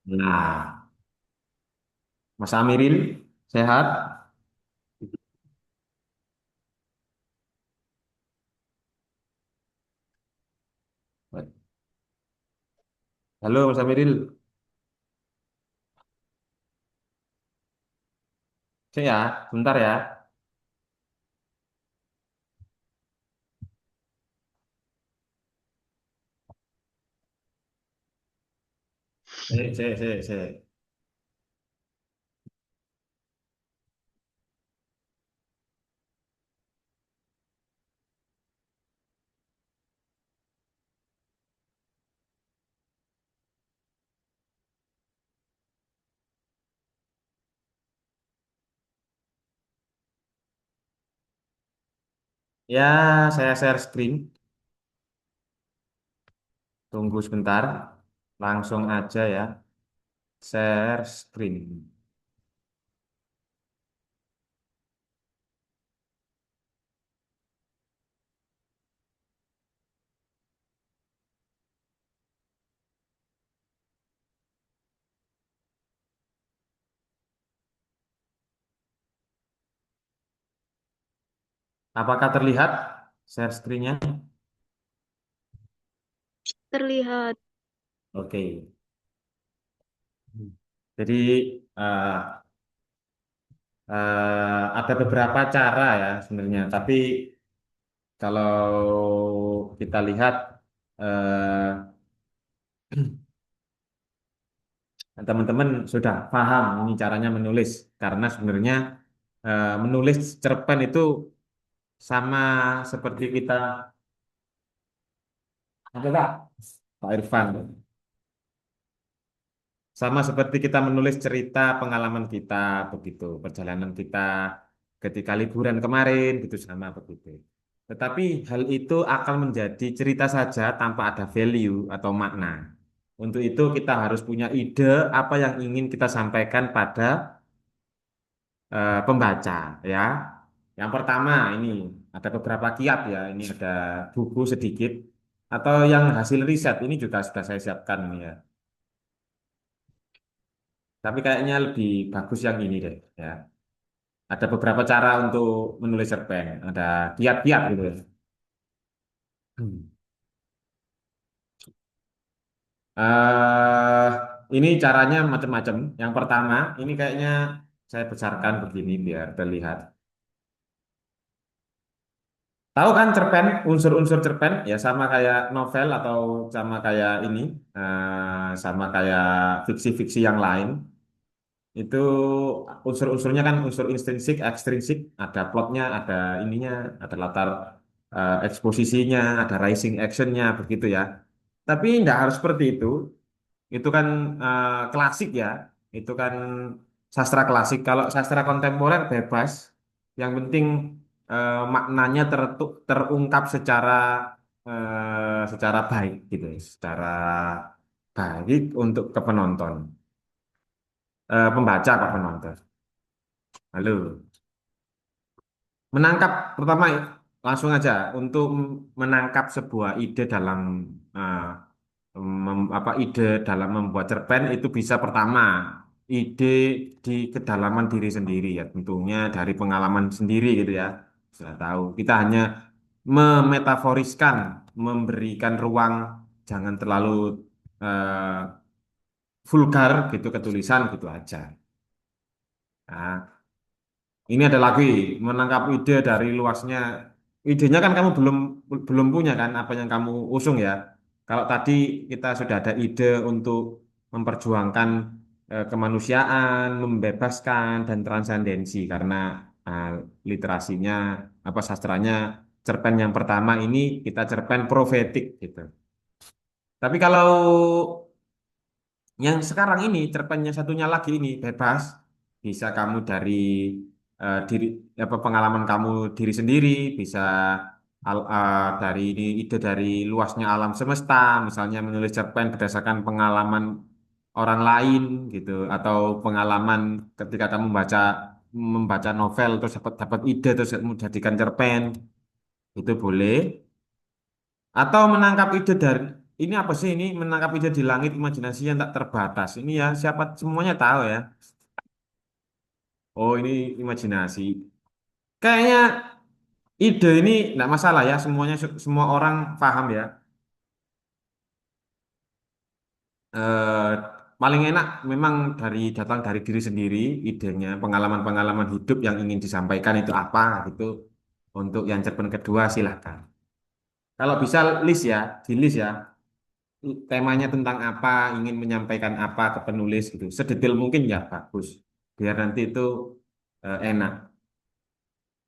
Nah, Mas Amiril, sehat? Halo Mas Amiril, saya ya, bentar ya. Saya. Ya, saya share screen. Tunggu sebentar. Langsung aja ya. Share screen. Apakah terlihat share screen-nya? Terlihat. Oke. Jadi eh, ada beberapa cara ya sebenarnya. Tapi kalau kita lihat teman-teman sudah paham ini caranya menulis karena sebenarnya menulis cerpen itu sama seperti kita apa Pak? Pak Irfan, sama seperti kita menulis cerita pengalaman kita begitu, perjalanan kita ketika liburan kemarin gitu sama begitu. Tetapi hal itu akan menjadi cerita saja tanpa ada value atau makna. Untuk itu kita harus punya ide apa yang ingin kita sampaikan pada pembaca ya. Yang pertama ini ada beberapa kiat ya. Ini ada buku sedikit atau yang hasil riset ini juga sudah saya siapkan ini ya. Tapi kayaknya lebih bagus yang ini deh ya. Ada beberapa cara untuk menulis cerpen. Ada kiat-kiat gitu ya. Hmm. eh ini caranya macam-macam. Yang pertama, ini kayaknya saya besarkan begini biar terlihat. Tahu kan cerpen, unsur-unsur cerpen ya sama kayak novel atau sama kayak ini, sama kayak fiksi-fiksi yang lain. Itu unsur-unsurnya kan unsur intrinsik, ekstrinsik, ada plotnya, ada ininya, ada latar eksposisinya, ada rising actionnya, begitu ya. Tapi tidak harus seperti itu. Itu kan klasik ya. Itu kan sastra klasik. Kalau sastra kontemporer bebas. Yang penting maknanya terungkap secara baik gitu, ya. Secara baik untuk ke penonton. Pembaca apa penonton. Halo. Menangkap pertama langsung aja untuk menangkap sebuah ide dalam eh, ide dalam membuat cerpen itu bisa pertama ide di kedalaman diri sendiri ya tentunya dari pengalaman sendiri gitu ya sudah tahu kita hanya memetaforiskan memberikan ruang jangan terlalu eh, vulgar gitu ketulisan gitu aja. Nah, ini ada lagi menangkap ide dari luasnya. Idenya kan kamu belum belum punya kan apa yang kamu usung ya. Kalau tadi kita sudah ada ide untuk memperjuangkan kemanusiaan, membebaskan dan transendensi karena ah, literasinya apa sastranya cerpen yang pertama ini kita cerpen profetik gitu. Tapi kalau yang sekarang ini cerpennya satunya lagi ini bebas, bisa kamu dari diri apa pengalaman kamu diri sendiri, bisa dari ini ide dari luasnya alam semesta, misalnya menulis cerpen berdasarkan pengalaman orang lain gitu, atau pengalaman ketika kamu membaca novel terus dapat dapat ide terus kamu jadikan cerpen, itu boleh. Atau menangkap ide dari ini apa sih ini menangkap ide di langit imajinasi yang tak terbatas. Ini ya siapa semuanya tahu ya. Oh ini imajinasi. Kayaknya ide ini nggak masalah ya semuanya semua orang paham ya. Eh, paling enak memang datang dari diri sendiri idenya, pengalaman-pengalaman hidup yang ingin disampaikan itu apa gitu. Untuk yang cerpen kedua silahkan. Kalau bisa list ya, di list ya. Temanya tentang apa, ingin menyampaikan apa ke penulis gitu. Sedetail mungkin ya bagus. Biar nanti itu enak.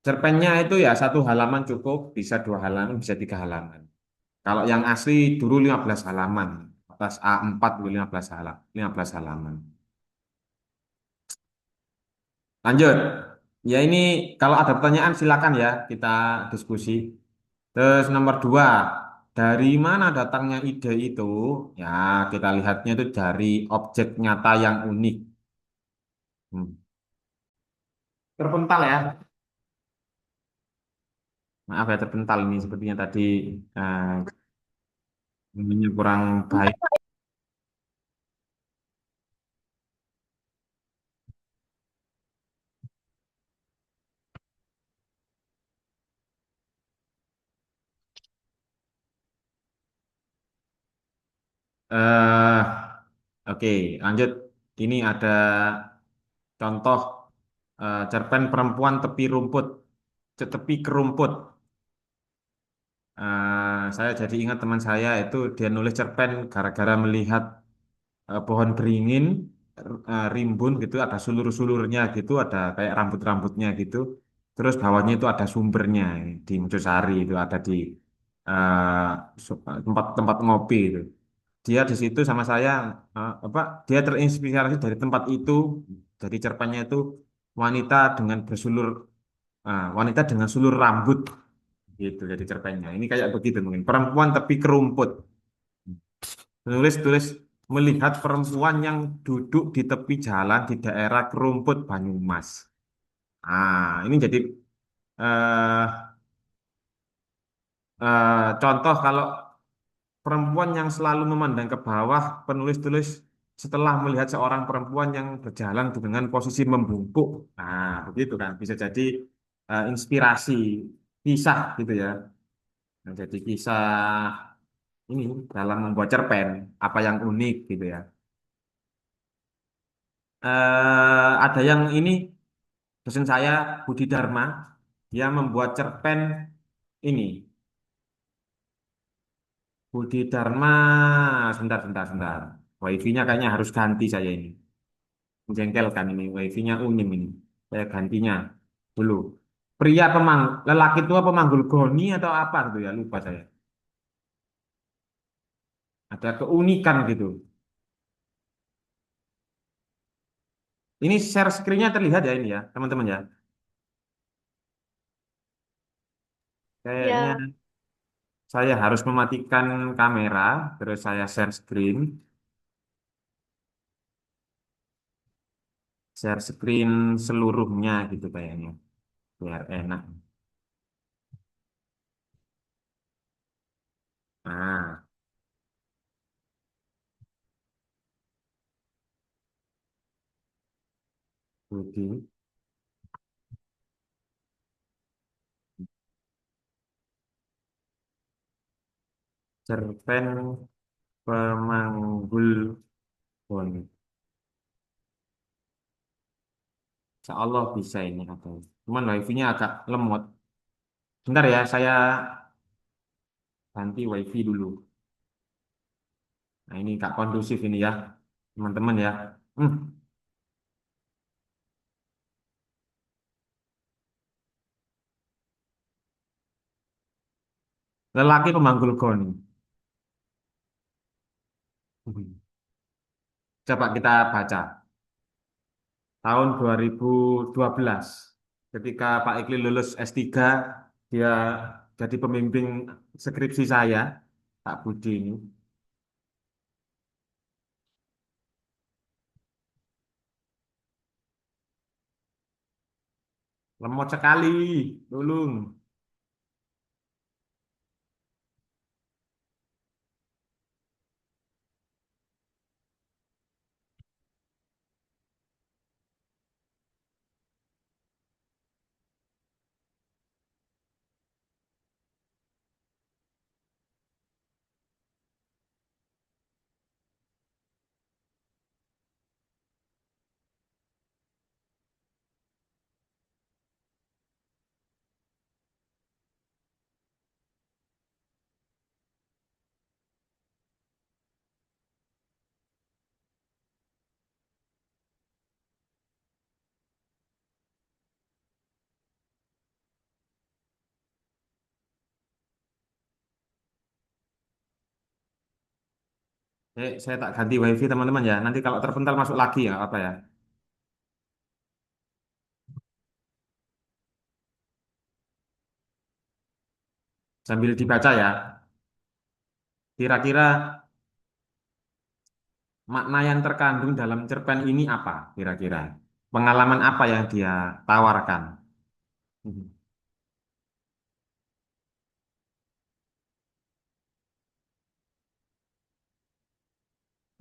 Cerpennya itu ya satu halaman cukup, bisa dua halaman, bisa tiga halaman. Kalau yang asli dulu 15 halaman. Atas A4 dulu 15 halaman. 15 halaman. Lanjut. Ya ini kalau ada pertanyaan silakan ya kita diskusi. Terus nomor dua, dari mana datangnya ide itu? Ya kita lihatnya itu dari objek nyata yang unik. Hmm. Terpental ya, maaf ya terpental ini sepertinya tadi eh, ininya kurang baik. eh oke, lanjut. Ini ada contoh cerpen perempuan tepi rumput, tepi kerumput. Saya jadi ingat teman saya itu dia nulis cerpen gara-gara melihat pohon beringin rimbun gitu ada sulur-sulurnya gitu ada kayak rambut-rambutnya gitu terus bawahnya itu ada sumbernya di Mojosari itu ada di eh, tempat-tempat ngopi itu dia di situ sama saya apa dia terinspirasi dari tempat itu dari cerpennya itu wanita dengan bersulur wanita dengan sulur rambut gitu jadi cerpennya ini kayak begitu mungkin perempuan tapi kerumput. Penulis tulis melihat perempuan yang duduk di tepi jalan di daerah Kerumput Banyumas. Ini jadi eh, contoh kalau perempuan yang selalu memandang ke bawah, penulis tulis setelah melihat seorang perempuan yang berjalan dengan posisi membungkuk. Begitu kan bisa jadi inspirasi kisah gitu ya. Nah, jadi kisah ini dalam membuat cerpen apa yang unik gitu ya. Ada yang ini dosen saya Budi Dharma dia membuat cerpen ini Budi Dharma sebentar wifi-nya kayaknya harus ganti saya ini menjengkelkan ini wifi-nya unyem ini saya gantinya dulu lelaki tua pemanggul goni atau apa gitu ya lupa saya ada keunikan gitu ini share screen-nya terlihat ya ini ya teman-teman ya kayaknya Ya, saya harus mematikan kamera terus saya share screen seluruhnya gitu kayaknya biar enak. Nah, Budi cerpen pemanggul boni. Insya Allah bisa ini atau cuman wifi-nya agak lemot. Bentar ya, saya ganti wifi dulu. Nah, ini nggak kondusif ini ya, teman-teman ya. Hmm, lelaki pemanggul goni. Hmm. Coba kita baca. Tahun 2012, ketika Pak Ikli lulus S3, dia jadi pembimbing skripsi saya, Pak Budi ini. Lemot sekali, tolong. Saya tak ganti wifi teman-teman ya. Nanti kalau terpental masuk lagi ya apa ya. Sambil dibaca ya. Kira-kira makna yang terkandung dalam cerpen ini apa? Kira-kira pengalaman apa yang dia tawarkan? Mhm.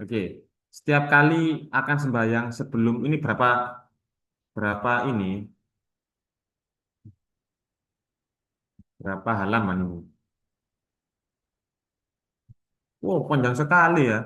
Oke. Setiap kali akan sembahyang sebelum ini berapa berapa ini berapa halaman ini? Wow, panjang sekali ya.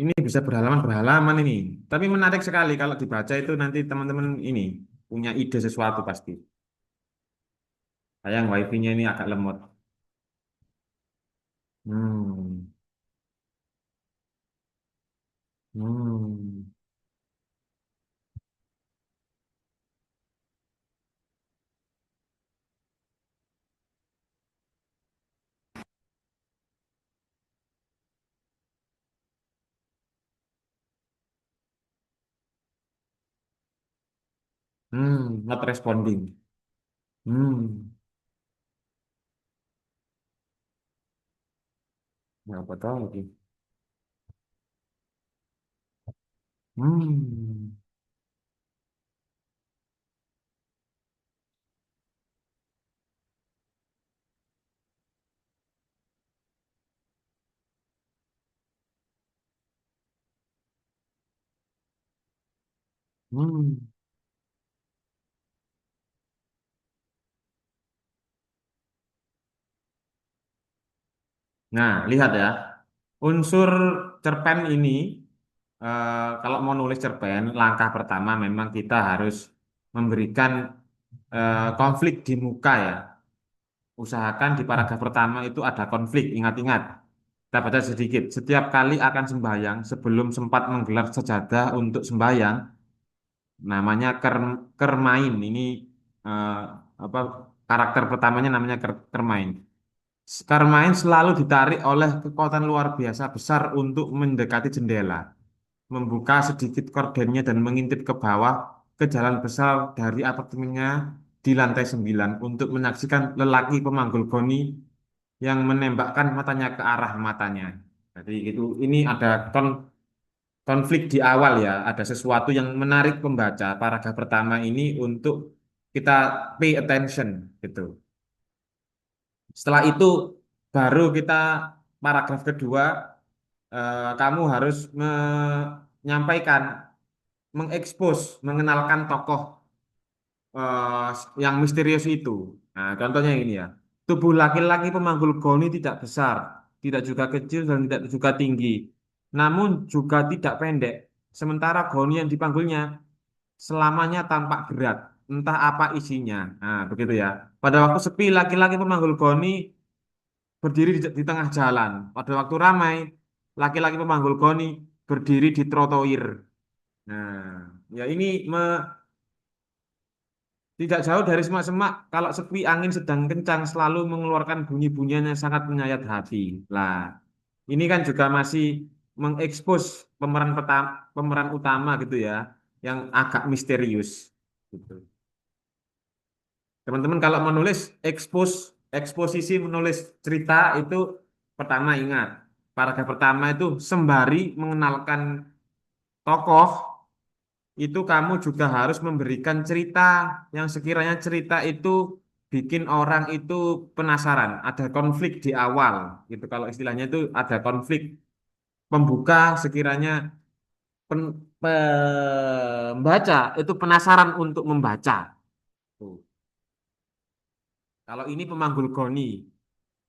Ini bisa berhalaman-berhalaman ini. Tapi menarik sekali kalau dibaca itu nanti teman-teman ini punya ide sesuatu pasti. Sayang wifi-nya ini agak lemot. Hmm. Hmm. Not responding. Hmm. Apa tahu lagi. Hmm. Hmm. Nah, lihat ya. Unsur cerpen ini, kalau mau nulis cerpen, langkah pertama memang kita harus memberikan konflik di muka ya. Usahakan di paragraf pertama itu ada konflik, ingat-ingat. Kita baca sedikit. Setiap kali akan sembahyang, sebelum sempat menggelar sejadah untuk sembahyang, namanya Kermain. Ini eh, apa karakter pertamanya namanya Kermain. Kermain selalu ditarik oleh kekuatan luar biasa besar untuk mendekati jendela, membuka sedikit kordennya dan mengintip ke bawah ke jalan besar dari apartemennya di lantai 9 untuk menyaksikan lelaki pemanggul goni yang menembakkan matanya ke arah matanya. Jadi itu ini ada konflik di awal ya, ada sesuatu yang menarik pembaca paragraf pertama ini untuk kita pay attention gitu. Setelah itu baru kita paragraf kedua, kamu harus menyampaikan, mengekspos, mengenalkan tokoh eh, yang misterius itu. Nah, contohnya ini ya. Tubuh laki-laki pemanggul goni tidak besar, tidak juga kecil dan tidak juga tinggi, namun juga tidak pendek. Sementara goni yang dipanggulnya selamanya tampak berat, entah apa isinya. Nah, begitu ya. Pada waktu sepi, laki-laki pemanggul goni berdiri di tengah jalan. Pada waktu ramai, laki-laki pemanggul goni berdiri di trotoir. Nah, ya ini tidak jauh dari semak-semak, kalau sepi angin sedang kencang selalu mengeluarkan bunyi-bunyian yang sangat menyayat hati. Lah, ini kan juga masih mengekspos pemeran utama gitu ya, yang agak misterius. Gitu. Teman-teman kalau menulis eksposisi menulis cerita itu pertama ingat, paragraf pertama itu sembari mengenalkan tokoh itu kamu juga harus memberikan cerita yang sekiranya cerita itu bikin orang itu penasaran, ada konflik di awal gitu. Kalau istilahnya itu ada konflik pembuka sekiranya pembaca itu penasaran untuk membaca. Tuh. Kalau ini pemanggul goni,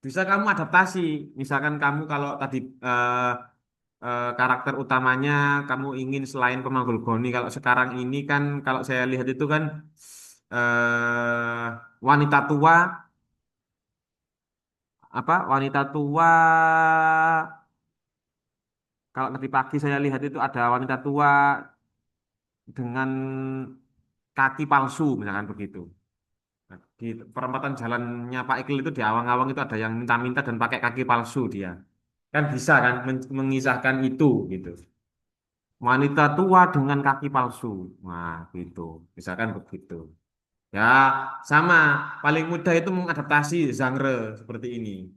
bisa kamu adaptasi. Misalkan kamu kalau tadi eh, karakter utamanya kamu ingin selain pemanggul goni. Kalau sekarang ini kan, kalau saya lihat itu kan wanita tua, apa wanita tua. Kalau tadi pagi saya lihat itu ada wanita tua dengan kaki palsu, misalkan begitu. Nah, di perempatan jalannya Pak Iqbal itu di awang-awang itu ada yang minta-minta dan pakai kaki palsu dia. Kan bisa kan mengisahkan itu gitu. Wanita tua dengan kaki palsu. Nah, gitu. Misalkan begitu. Ya, sama. Paling mudah itu mengadaptasi genre seperti ini.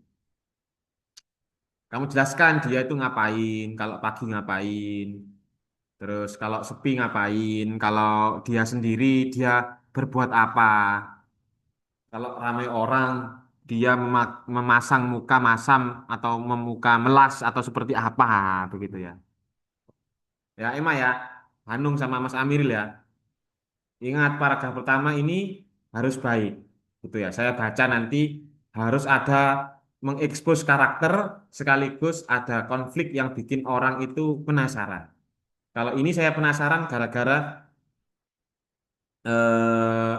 Kamu jelaskan dia itu ngapain, kalau pagi ngapain, terus kalau sepi ngapain, kalau dia sendiri dia berbuat apa. Kalau ramai orang dia memasang muka masam atau memuka melas atau seperti apa begitu ya. Ya, Emma ya, Hanung sama Mas Amiril ya. Ingat paragraf pertama ini harus baik. Gitu ya. Saya baca nanti harus ada mengekspos karakter sekaligus ada konflik yang bikin orang itu penasaran. Kalau ini saya penasaran gara-gara eh,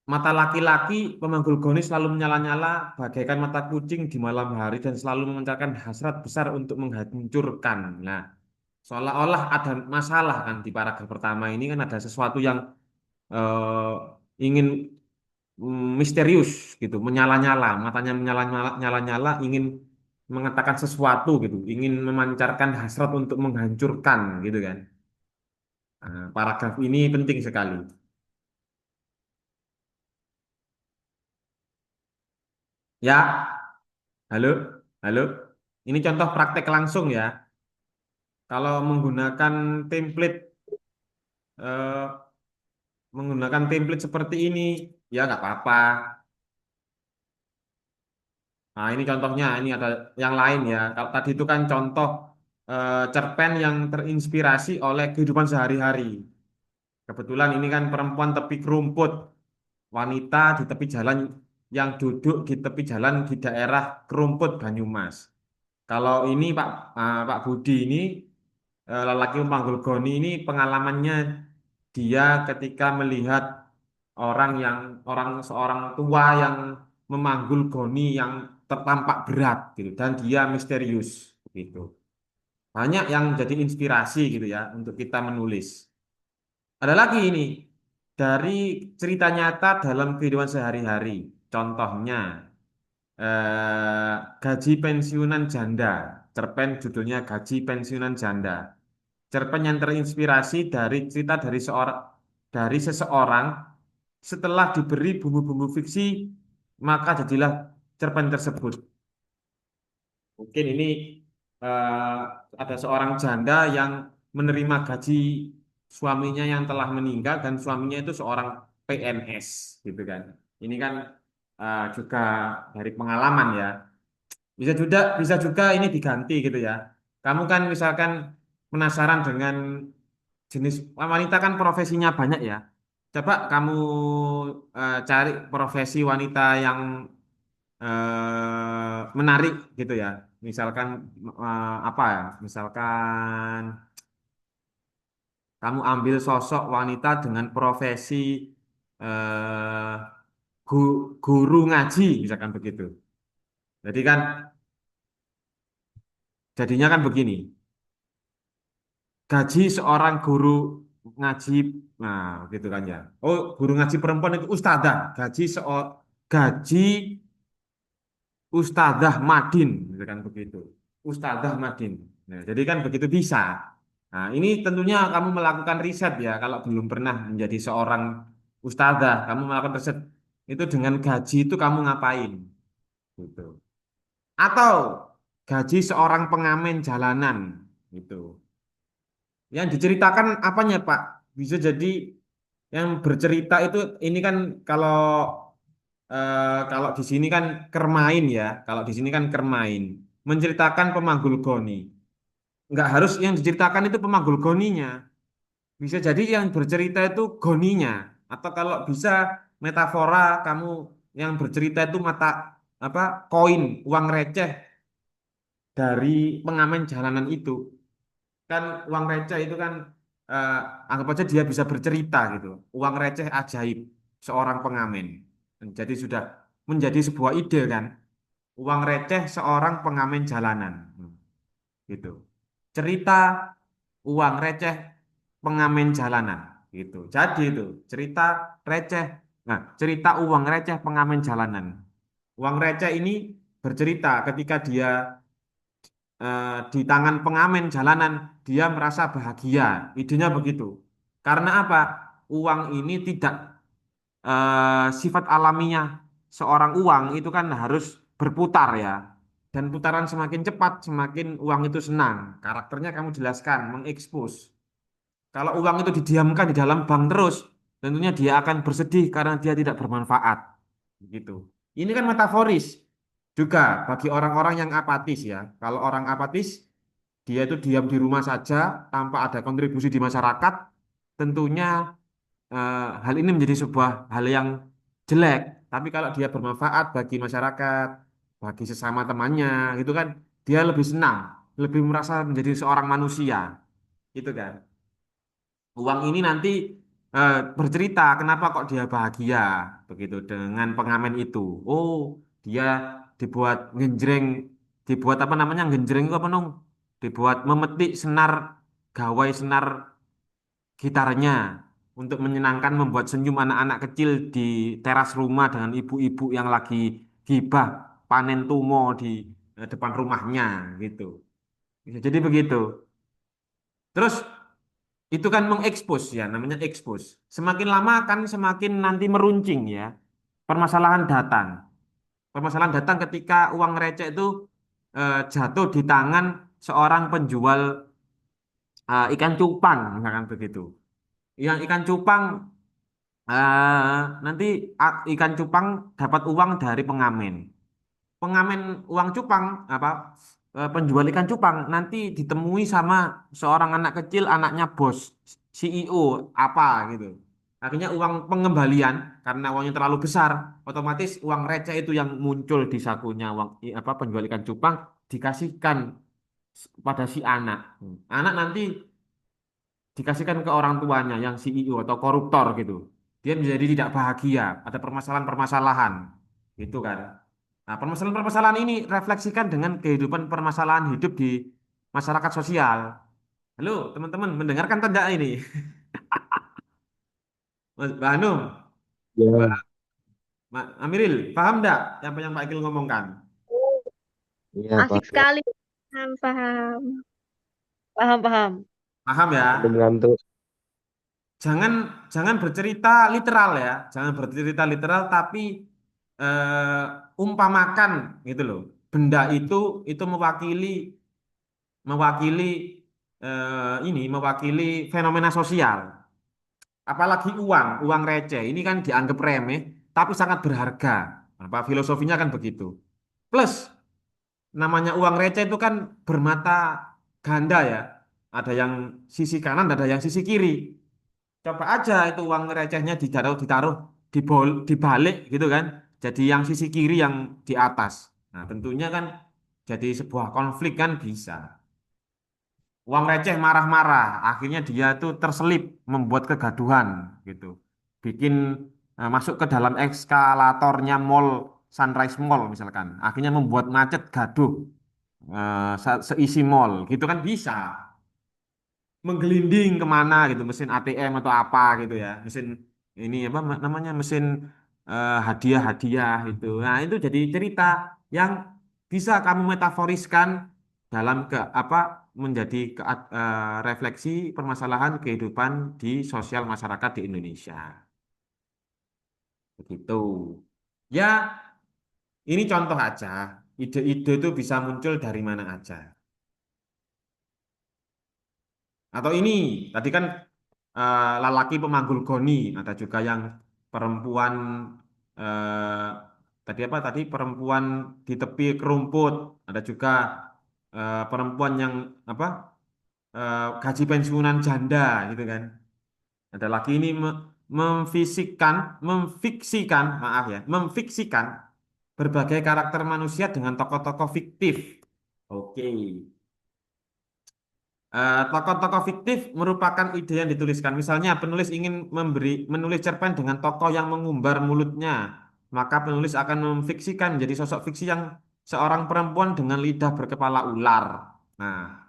mata laki-laki pemanggul goni selalu menyala-nyala bagaikan mata kucing di malam hari dan selalu memancarkan hasrat besar untuk menghancurkan. Nah, seolah-olah ada masalah kan di paragraf pertama ini kan ada sesuatu yang ingin misterius gitu, menyala-nyala, matanya menyala-nyala, nyala-nyala, ingin mengatakan sesuatu gitu, ingin memancarkan hasrat untuk menghancurkan gitu kan. Nah, paragraf ini penting sekali. Ya, halo, halo. Ini contoh praktek langsung ya. Kalau menggunakan template eh, menggunakan template seperti ini, ya nggak apa-apa. Nah, ini contohnya, ini ada yang lain ya. Kalau tadi itu kan contoh cerpen yang terinspirasi oleh kehidupan sehari-hari. Kebetulan ini kan perempuan tepi rumput, wanita di tepi jalan yang duduk di tepi jalan di daerah Kerumput Banyumas. Kalau ini Pak Budi ini lelaki pemanggul goni ini pengalamannya dia ketika melihat orang seorang tua yang memanggul goni yang tertampak berat gitu dan dia misterius gitu. Banyak yang jadi inspirasi gitu ya untuk kita menulis. Ada lagi ini dari cerita nyata dalam kehidupan sehari-hari. Contohnya gaji pensiunan janda. Cerpen judulnya Gaji Pensiunan Janda. Cerpen yang terinspirasi dari cerita dari seseorang setelah diberi bumbu-bumbu fiksi, maka jadilah cerpen tersebut. Mungkin ini eh, ada seorang janda yang menerima gaji suaminya yang telah meninggal dan suaminya itu seorang PNS, gitu kan. Ini kan juga dari pengalaman ya. Bisa juga ini diganti gitu ya. Kamu kan misalkan penasaran dengan jenis wanita kan profesinya banyak ya. Coba kamu cari profesi wanita yang menarik gitu ya. Misalkan apa ya? Misalkan kamu ambil sosok wanita dengan profesi eh, guru ngaji, misalkan begitu. Jadi kan jadinya kan begini. Gaji seorang guru ngaji, nah gitu kan ya. Oh, guru ngaji perempuan itu ustadzah. Gaji Ustadzah Madin, gitu kan begitu. Ustadzah Madin. Nah, jadi kan begitu bisa. Nah, ini tentunya kamu melakukan riset ya. Kalau belum pernah menjadi seorang ustadzah, kamu melakukan riset itu dengan gaji itu kamu ngapain, gitu. Atau gaji seorang pengamen jalanan, gitu. Yang diceritakan apanya, Pak? Bisa jadi yang bercerita itu ini kan kalau kalau di sini kan Kermain ya, kalau di sini kan Kermain menceritakan pemanggul goni. Nggak harus yang diceritakan itu pemanggul goninya. Bisa jadi yang bercerita itu goninya. Atau kalau bisa metafora kamu yang bercerita itu mata apa koin uang receh dari pengamen jalanan itu. Kan uang receh itu kan eh, anggap aja dia bisa bercerita gitu. Uang receh ajaib seorang pengamen. Jadi sudah menjadi sebuah ide kan. Uang receh seorang pengamen jalanan. Gitu. Cerita uang receh pengamen jalanan gitu. Jadi itu cerita receh. Nah, cerita uang receh pengamen jalanan. Uang receh ini bercerita ketika dia di tangan pengamen jalanan, dia merasa bahagia. Idenya begitu. Karena apa? Uang ini tidak sifat alamiah seorang uang itu kan harus berputar ya. Dan putaran semakin cepat, semakin uang itu senang. Karakternya kamu jelaskan, mengekspos. Kalau uang itu didiamkan di dalam bank terus, tentunya dia akan bersedih karena dia tidak bermanfaat. Begitu. Ini kan metaforis juga bagi orang-orang yang apatis ya. Kalau orang apatis, dia itu diam di rumah saja tanpa ada kontribusi di masyarakat, tentunya hal ini menjadi sebuah hal yang jelek. Tapi kalau dia bermanfaat bagi masyarakat, bagi sesama temannya, gitu kan, dia lebih senang, lebih merasa menjadi seorang manusia, gitu kan. Uang ini nanti bercerita kenapa kok dia bahagia begitu dengan pengamen itu. Oh, dia dibuat genjreng, dibuat apa namanya genjreng itu apa nong? Dibuat memetik senar gawai senar gitarnya untuk menyenangkan membuat senyum anak-anak kecil di teras rumah dengan ibu-ibu yang lagi gibah panen tumo di depan rumahnya gitu. Jadi begitu. Terus itu kan mengekspos ya, namanya ekspos. Semakin lama kan semakin nanti meruncing ya. Permasalahan datang. Permasalahan datang ketika uang receh itu jatuh di tangan seorang penjual ikan cupang, misalkan begitu. Yang ikan cupang nanti ikan cupang dapat uang dari pengamen. Pengamen uang cupang apa penjual ikan cupang nanti ditemui sama seorang anak kecil anaknya bos CEO apa gitu. Akhirnya uang pengembalian karena uangnya terlalu besar, otomatis uang receh itu yang muncul di sakunya uang apa penjual ikan cupang dikasihkan pada si anak. Anak nanti dikasihkan ke orang tuanya yang CEO atau koruptor gitu. Dia menjadi tidak bahagia, ada permasalahan-permasalahan gitu kan. Nah, permasalahan-permasalahan ini refleksikan dengan kehidupan permasalahan hidup di masyarakat sosial. Halo, teman-teman, mendengarkan tidak ini? Mbak Hanum, Mbak Ya, Amiril, paham tidak apa yang Pak Ikil ngomongkan? iya Asik Pak. sekali. Paham, paham. Paham, paham. Paham ya? Ada mengantuk. Jangan jangan bercerita literal ya, jangan bercerita literal tapi umpamakan gitu loh. Benda itu mewakili mewakili ini mewakili fenomena sosial. Apalagi uang receh ini kan dianggap remeh tapi sangat berharga. Apa filosofinya kan begitu. Plus namanya uang receh itu kan bermata ganda ya. Ada yang sisi kanan, ada yang sisi kiri. Coba aja itu uang recehnya ditaruh ditaruh dibalik gitu kan. Jadi yang sisi kiri yang di atas. Nah, tentunya kan jadi sebuah konflik kan bisa. Uang receh marah-marah, akhirnya dia tuh terselip membuat kegaduhan gitu. Bikin masuk ke dalam eskalatornya mall Sunrise Mall misalkan. Akhirnya membuat macet gaduh seisi mall gitu kan bisa menggelinding kemana gitu mesin ATM atau apa gitu ya mesin ini apa namanya mesin hadiah-hadiah itu nah itu jadi cerita yang bisa kamu metaforiskan dalam ke apa menjadi refleksi permasalahan kehidupan di sosial masyarakat di Indonesia begitu ya ini contoh aja ide-ide itu bisa muncul dari mana aja atau ini tadi kan lelaki pemanggul goni, ada juga yang perempuan eh, tadi apa tadi perempuan di tepi kerumput, ada juga perempuan yang apa gaji pensiunan janda gitu kan. Ada lagi ini memfiksikan, maaf ya, memfiksikan berbagai karakter manusia dengan tokoh-tokoh fiktif. Oke. Tokoh-tokoh fiktif merupakan ide yang dituliskan. Misalnya, penulis ingin menulis cerpen dengan tokoh yang mengumbar mulutnya, maka penulis akan memfiksikan jadi sosok fiksi yang seorang perempuan dengan lidah berkepala ular. Nah,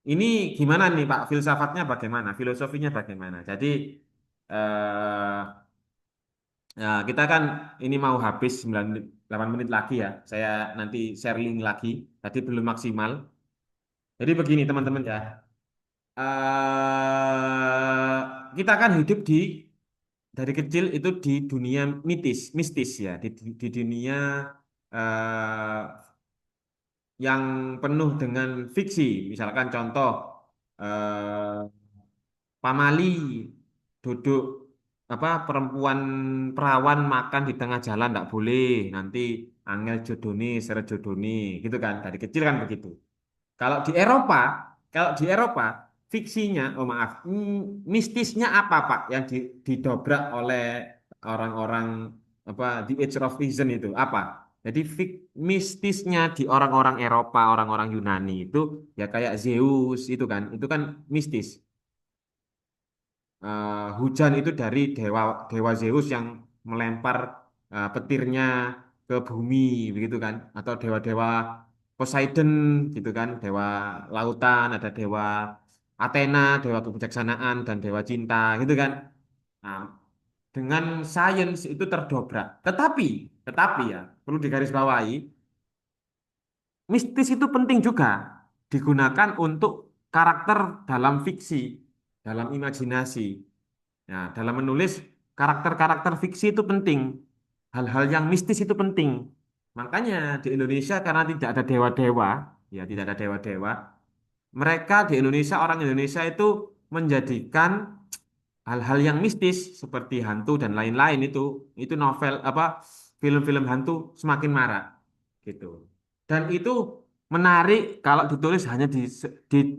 ini gimana nih Pak? Filsafatnya bagaimana? Filosofinya bagaimana? Jadi, eh, ya, kita kan ini mau habis 9 menit, 8 menit lagi ya. Saya nanti share link lagi. Tadi belum maksimal. Jadi begini teman-teman ya. eh Kita kan hidup dari kecil itu di dunia mistis ya, di dunia eh, yang penuh dengan fiksi. Misalkan contoh eh, pamali duduk apa perempuan perawan makan di tengah jalan tidak boleh, nanti angel jodone seret jodone gitu kan. Dari kecil kan begitu. Kalau di Eropa, kalau di Eropa, fiksinya, oh maaf, mistisnya apa Pak yang didobrak oleh orang-orang apa di Age of Reason itu apa? Jadi mistisnya di orang-orang Eropa, orang-orang Yunani itu ya kayak Zeus itu kan mistis. Hujan itu dari dewa dewa Zeus yang melempar petirnya ke bumi begitu kan atau dewa-dewa Poseidon gitu kan dewa lautan ada dewa Athena dewa kebijaksanaan dan dewa cinta gitu kan nah, dengan sains itu terdobrak tetapi ya perlu digarisbawahi mistis itu penting juga digunakan untuk karakter dalam fiksi dalam imajinasi. Nah, dalam menulis karakter-karakter fiksi itu penting. Hal-hal yang mistis itu penting. Makanya di Indonesia karena tidak ada dewa-dewa, ya tidak ada dewa-dewa, mereka di Indonesia orang Indonesia itu menjadikan hal-hal yang mistis seperti hantu dan lain-lain itu novel apa film-film hantu semakin marak gitu. Dan itu menarik kalau ditulis hanya di,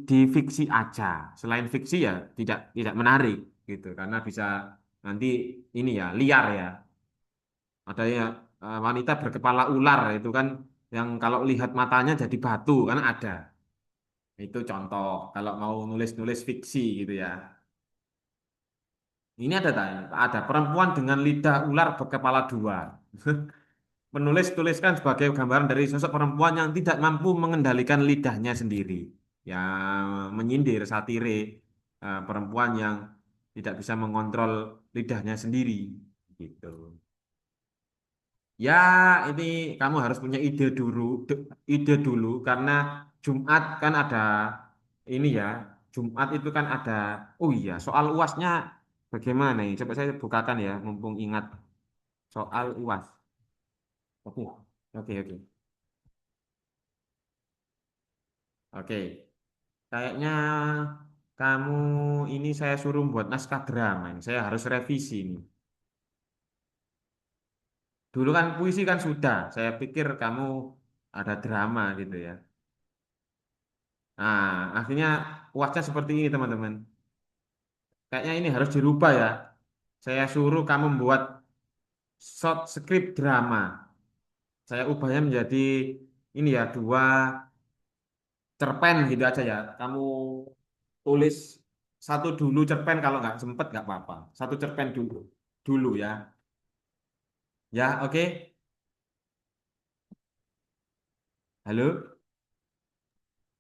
di fiksi aja. Selain fiksi ya tidak menarik gitu karena bisa nanti ini ya liar ya. Ada ya wanita berkepala ular itu kan yang kalau lihat matanya jadi batu kan ada. Itu contoh kalau mau nulis-nulis fiksi gitu ya. Ini ada tak? Ada perempuan dengan lidah ular berkepala dua. Penulis tuliskan sebagai gambaran dari sosok perempuan yang tidak mampu mengendalikan lidahnya sendiri. Yang menyindir satire perempuan yang tidak bisa mengontrol lidahnya sendiri. Gitu. Ya, ini kamu harus punya ide dulu karena Jumat kan ada ini ya. Jumat itu kan ada. Oh iya, soal UASnya bagaimana nih? Coba saya bukakan ya, mumpung ingat soal UAS. Oke, oke, oke, oke. Kayaknya kamu ini saya suruh buat naskah drama. Ini. Saya harus revisi nih. Dulu kan puisi kan sudah. Saya pikir kamu ada drama gitu ya. Nah, akhirnya UASnya seperti ini teman-teman. Kayaknya ini harus dirubah ya. Saya suruh kamu membuat short script drama. Saya ubahnya menjadi ini ya dua cerpen gitu aja ya. Kamu tulis satu dulu cerpen kalau nggak sempet nggak apa-apa. Satu cerpen dulu dulu ya. Ya oke. Halo.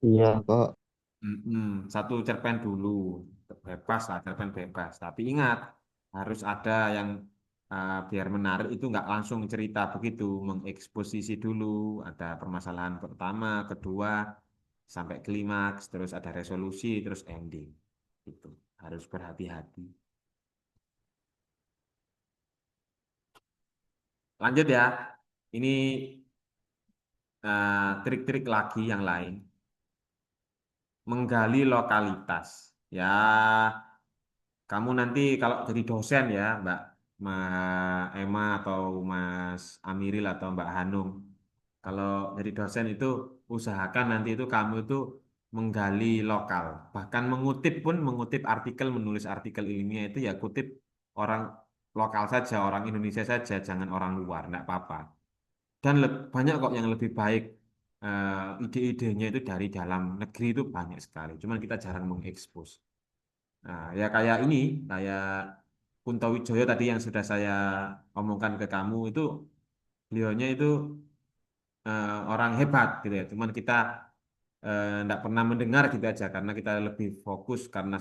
Iya kok. Mm-mm. Satu cerpen dulu bebas lah cerpen bebas. Tapi ingat harus ada yang biar menarik itu nggak langsung cerita begitu, mengeksposisi dulu ada permasalahan pertama, kedua sampai klimaks, terus ada resolusi, terus ending. Itu harus berhati-hati. Lanjut ya. Ini trik-trik lagi yang lain. Menggali lokalitas. Ya, kamu nanti kalau jadi dosen ya, Mbak Emma atau Mas Amiril atau Mbak Hanum, kalau jadi dosen itu usahakan nanti itu kamu itu menggali lokal, bahkan mengutip artikel, menulis artikel ilmiah itu ya kutip orang lokal saja, orang Indonesia saja, jangan orang luar, enggak apa-apa. Dan banyak kok yang lebih baik ide-idenya itu dari dalam negeri itu banyak sekali. Cuman kita jarang mengekspos. Nah, ya kayak ini, kayak Kunto Wijoyo tadi yang sudah saya omongkan ke kamu itu, beliaunya itu orang hebat gitu ya. Cuman kita tidak pernah mendengar gitu aja karena kita lebih fokus karena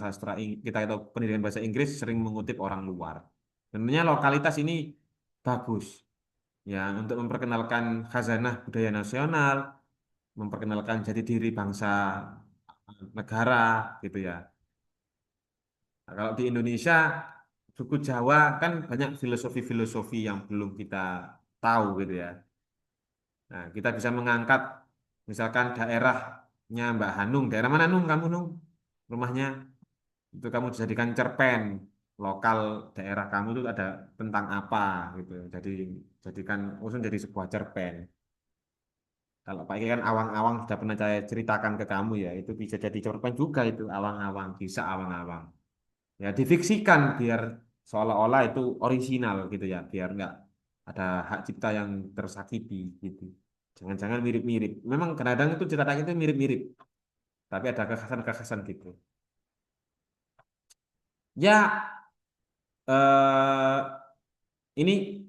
kita itu pendidikan bahasa Inggris sering mengutip orang luar. Tentunya lokalitas ini bagus ya untuk memperkenalkan khazanah budaya nasional, memperkenalkan jati diri bangsa negara gitu ya. Nah, kalau di Indonesia suku Jawa kan banyak filosofi-filosofi yang belum kita tahu gitu ya. Nah, kita bisa mengangkat misalkan daerahnya Mbak Hanung, daerah mana Nung kamu Nung? Rumahnya itu kamu jadikan cerpen lokal daerah kamu itu ada tentang apa gitu. Jadi jadikan usun jadi sebuah cerpen. Kalau Pak Iki kan awang-awang sudah pernah saya ceritakan ke kamu ya, itu bisa jadi cerpen juga itu awang-awang, bisa awang-awang. Ya difiksikan biar seolah-olah itu orisinal gitu ya, biar nggak ada hak cipta yang tersakiti gitu. Jangan-jangan mirip-mirip. Memang kadang-kadang itu cerita itu mirip-mirip, tapi ada kekhasan-kekhasan gitu. Ya, ini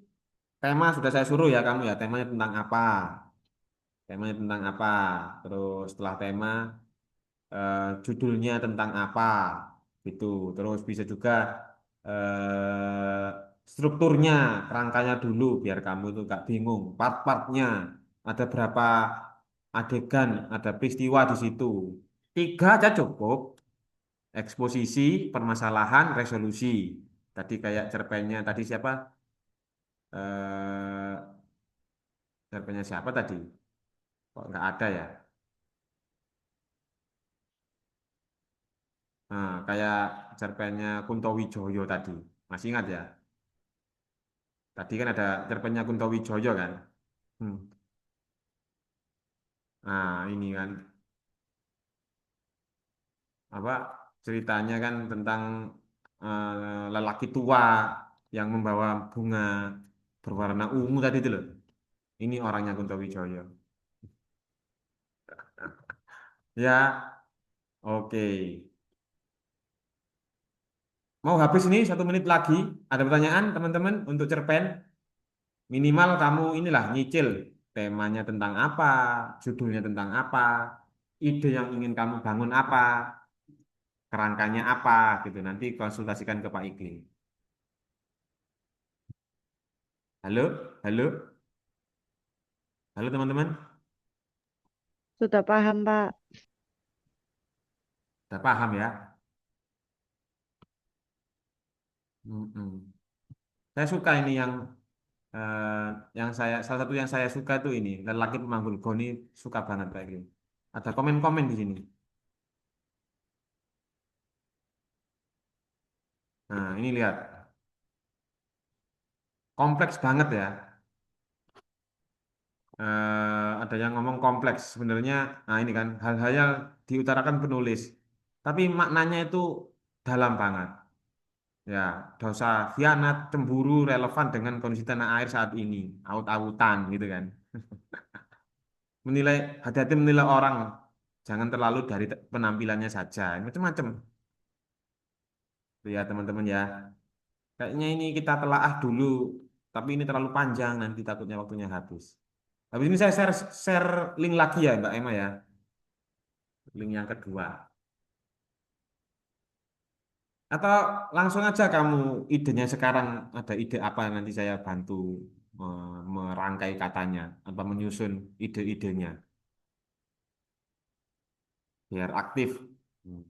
tema sudah saya suruh ya kamu ya, temanya tentang apa? Temanya tentang apa? Terus setelah tema judulnya tentang apa? Gitu. Terus bisa juga eh, strukturnya, kerangkanya dulu biar kamu itu nggak bingung. Part-partnya ada berapa adegan, ada peristiwa di situ. Tiga aja cukup. Eksposisi, permasalahan, resolusi. Tadi kayak cerpennya tadi siapa? Eh, cerpennya siapa tadi? Kok nggak ada ya? Nah, kayak cerpennya Kunto Wijoyo tadi. Masih ingat ya? Tadi kan ada cerpennya Kunto Wijoyo kan? Hmm. Nah, ini kan apa ceritanya kan tentang lelaki tua yang membawa bunga berwarna ungu tadi itu loh. Ini orangnya Kunto Wijoyo. Ya, oke. Mau habis ini 1 menit lagi. Ada pertanyaan teman-teman untuk cerpen? Minimal kamu inilah nyicil temanya tentang apa, judulnya tentang apa, ide yang ingin kamu bangun apa, kerangkanya apa gitu. Nanti konsultasikan ke Pak Iklim. Halo, halo, halo teman-teman. Sudah paham, Pak. Sudah paham ya? Mm-mm. Saya suka ini eh, yang saya salah satu yang saya suka tuh ini lelaki pemanggul goni suka banget Pak Iklim. Ada komen-komen di sini. Nah, ini lihat. Kompleks banget ya. Ada yang ngomong kompleks sebenarnya. Nah, ini kan hal-hal yang diutarakan penulis. Tapi maknanya itu dalam banget. Ya, dosa khianat, cemburu relevan dengan kondisi tanah air saat ini. Aut-autan gitu kan. Hati-hati menilai orang. Jangan terlalu dari penampilannya saja. Macam-macam. Ya, teman-teman ya. Kayaknya ini kita telaah dulu. Tapi ini terlalu panjang nanti takutnya waktunya habis. Habis ini saya share link lagi ya Mbak Emma ya. Link yang kedua. Atau langsung aja kamu idenya sekarang ada ide apa nanti saya bantu merangkai katanya atau menyusun ide-idenya biar aktif. Hmm.